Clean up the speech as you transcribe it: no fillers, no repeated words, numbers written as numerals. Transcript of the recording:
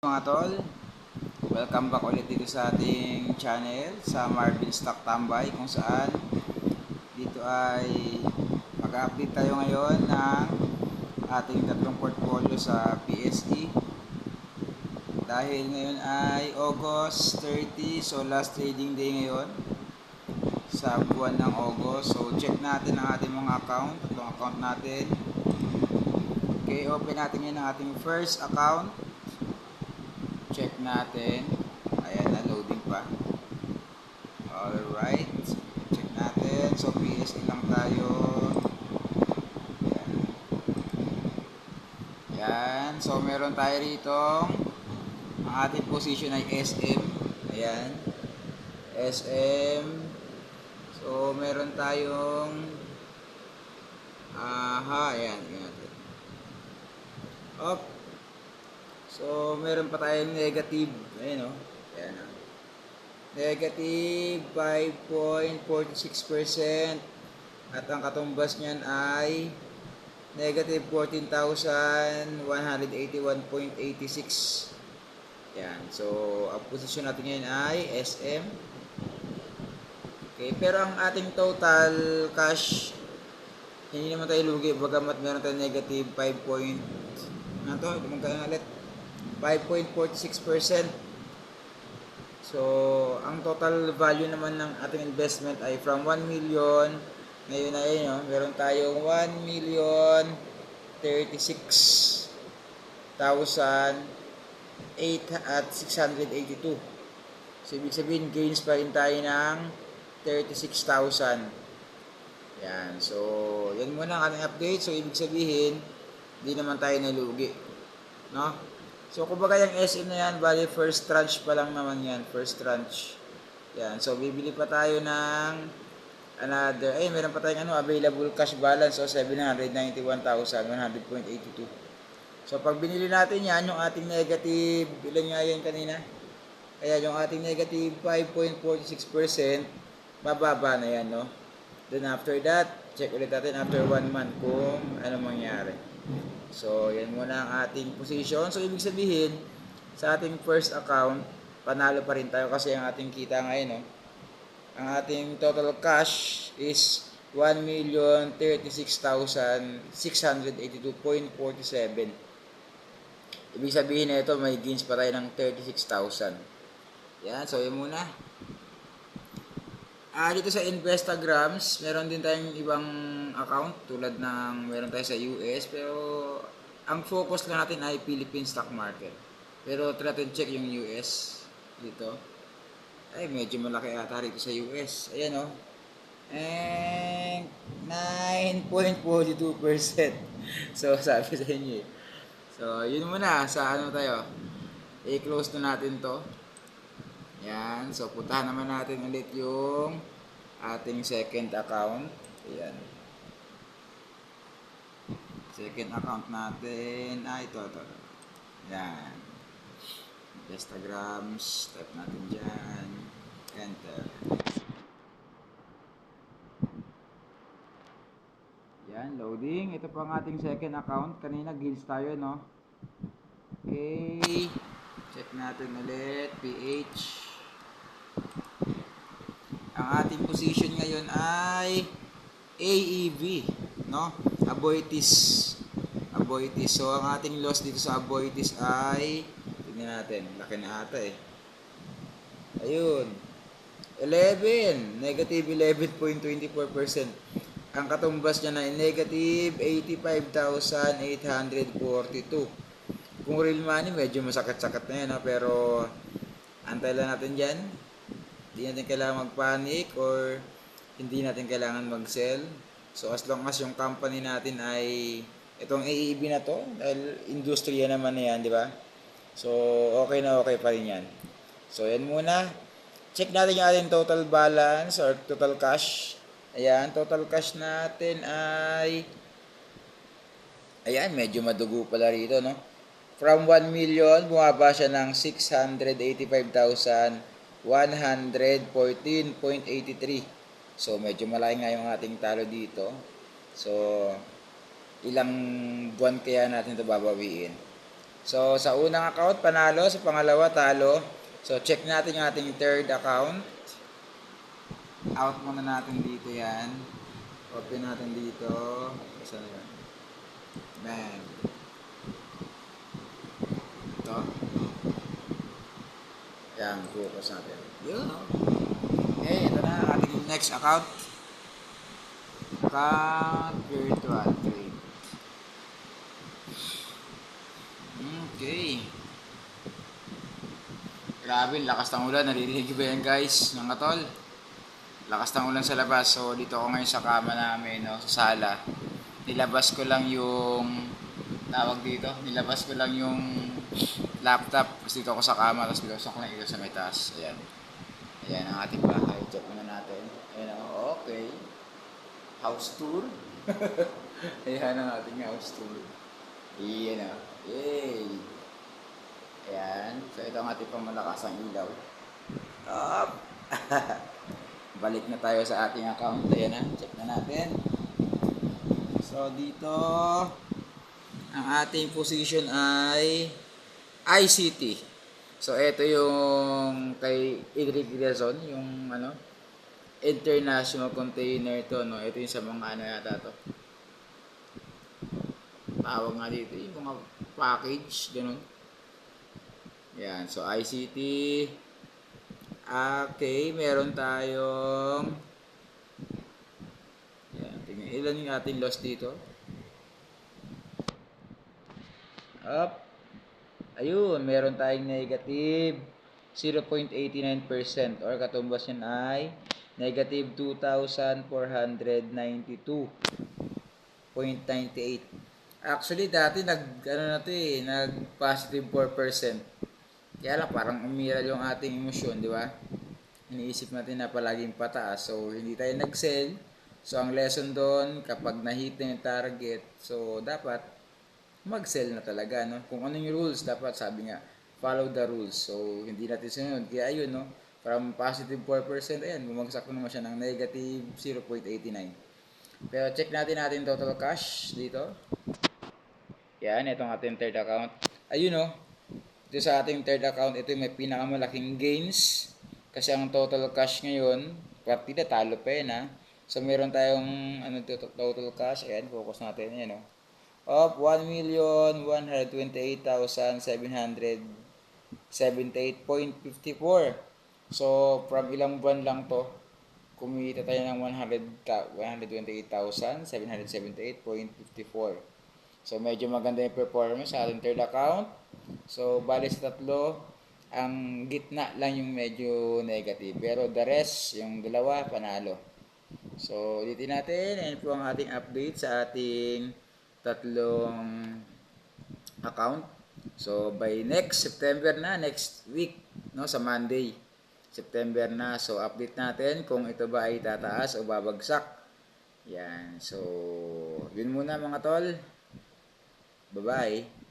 Mga tol, welcome back ulit dito sa ating channel sa Marvin Stock Tambay, kung saan dito ay mag-update tayo ngayon ng ating tatlong portfolio sa PSE dahil ngayon ay August 30, so last trading day ngayon sa buwan ng August. So check natin ang ating mga account, tatlong account natin. Okay, open natin ngayon ang ating first account. Check natin. Ayan na, loading pa. Alright. Check natin. So, PSE lang tayo. Ayan. Ayan. So, meron tayo rito. Ang ating position ay SM. Ayan. SM. So, meron tayong ayan. Ayan. Up. So, meron pa tayong negative. Ayan o. Ayan o. Negative 5.46%. At ang katumbas niyan ay negative 14,181.86. Yan. So, ang position natin ngayon ay SM. Okay. Pero ang ating total cash, hindi naman tayo lugi. Bagamat meron tayong negative 5.46%. So, ang total value naman ng ating investment ay from 1 million. Ngayon ay meron tayong 1,036,682. So, ibig sabihin, gains pa rin tayo ng 36,000. Yan. So, yan muna ang ating update. So, ibig sabihin, hindi naman tayo nalugi. No? So, kumbaga yung SM na yan, bali first tranche pa lang naman yan. First tranche. Yan. So, bibili pa tayo ng another. Meron pa tayong available cash balance. So, 791,100.82. So, pag binili natin yan, yung ating negative, ilan nga yan kanina? Kaya yung ating negative 5.46%, bababa na yan, no? Then, after that, check ulit natin after 1 month kung ano mangyari. So, yan muna ang ating position. So, ibig sabihin, sa ating first account, panalo pa rin tayo kasi ang ating kita ngayon, no? Ang ating total cash is 1,036,682.47. Ibig sabihin na ito, may gains pa tayo ng 36,000. Yan, so yan muna. Dito sa Instagrams, meron din tayong ibang account tulad ng meron tayo sa US, pero ang focus lang natin ay Philippine stock market. Pero try natin check yung US dito. Ay, medyo malaki ata rito sa US. Ayan o. And 9.42%. So, sabi sa inyo eh. So, yun muna. Sa ano tayo? I-close na natin to. Yan. So, puntahan naman natin ulit yung ating second account. Ayan. Second account natin. Ito. Yan. Instagrams. Type natin dyan. Enter. Yan. Loading. Ito po ang ating second account. Kanina guilds tayo, no? Okay. Check natin ulit. PH. Ang ating position ngayon ay AEV, no? Aboitiz. So, ang ating loss dito sa Aboitiz ay, tingnan natin, laki na ata eh. Ayun. 11. Negative 11.24%. Ang katumbas niya na ay negative 85,842. Kung real money, medyo masakit-sakit na yan, ha? Pero, antay lang natin dyan. Hindi natin kailangan mag-panic or hindi natin kailangan mag-sell. So, as long as yung company natin ay itong AEB na to, dahil industriya naman na yan, di ba? So, okay na okay pa rin yan. So, yan muna. Check natin yung ating total balance or total cash. Ayan, total cash natin ay ayan, medyo madugo pala rito, no? From 1 million, bumaba siya ng 685,114.83. So, medyo malaki nga yung ating talo dito. So, ilang buwan kaya natin ito babawiin? So, sa unang account, panalo. Sa pangalawa, talo. So, check natin yung ating third account. Out muna natin dito yan. Open natin dito. Saan yan? Bang. Ito. Yan, focus natin. Yun. Okay, ito na ang ating next account. Account virtual trade. Okay. Grabe, lakas ng ulan. Naririnig ba yan guys? Mga tol. Lakas ng ulan sa labas. So, dito ako ngayon sa kama namin, no? Sa sala. Nilabas ko lang yung tawag dito. Nilabas ko lang yung laptop. Tapos dito ako sa kama. Tapos binusok ko lang ito sa may taas. Ayan. Ayan ang ating bahay. Check muna natin. Ayan o. Okay. House tour. Ayan ang ating house tour. Ayan o. Yay! Ayan. So, ito ang ating pamamakasang ilaw. Up! Balik na tayo sa ating account. Ayan na. Check na natin. So, dito, ang ating position ay ICT. So, ito yung kay Idric Rizon, yung international container to, no? Ito yung sa mga yata to. Tawag nga dito, yung mga package, ganun. Yan, so ICT. Okay, meron tayong yan, tingnan ilan yung ating loss dito. Up. Ayun, meron tayong negative 0.89% or katumbas yan ay negative 2,492.98. Actually, dati nag positive 4%. Kaya lang parang umiral yung ating emosyon, di ba? Iniisip natin na palaging pataas. So, hindi tayo nag-sell. So, ang lesson doon, kapag na-hit na yung target, so, dapat mag-sell na talaga, no? Kung ano yung rules, dapat sabi nga, follow the rules. So, hindi natin sunod. Kaya ayun, no? From positive 4%, ayan, bumagsak naman siya ng negative 0.89. Pero check natin total cash dito. Yan, itong ating third account. Ayun, no? Ito sa ating third account, ito yung may pinakamalaking gains. Kasi ang total cash ngayon, partida talo pa yun, ha? So, meron tayong total cash. Ayan, focus natin. Ayan, no? Of 1,128,778.54. So, from ilang buwan lang to, kumita tayo ng 128,778.54. So, medyo maganda yung performance sa ating third account. So, bali sa tatlo, ang gitna lang yung medyo negative. Pero the rest, yung dalawa, panalo. So, ulitin natin. Ayan po ang ating update sa ating tatlong account. So, by next September na, next week, no, sa Monday, September na. So, update natin kung ito ba ay tataas o babagsak. Yan. So, yun muna mga tol. Bye-bye.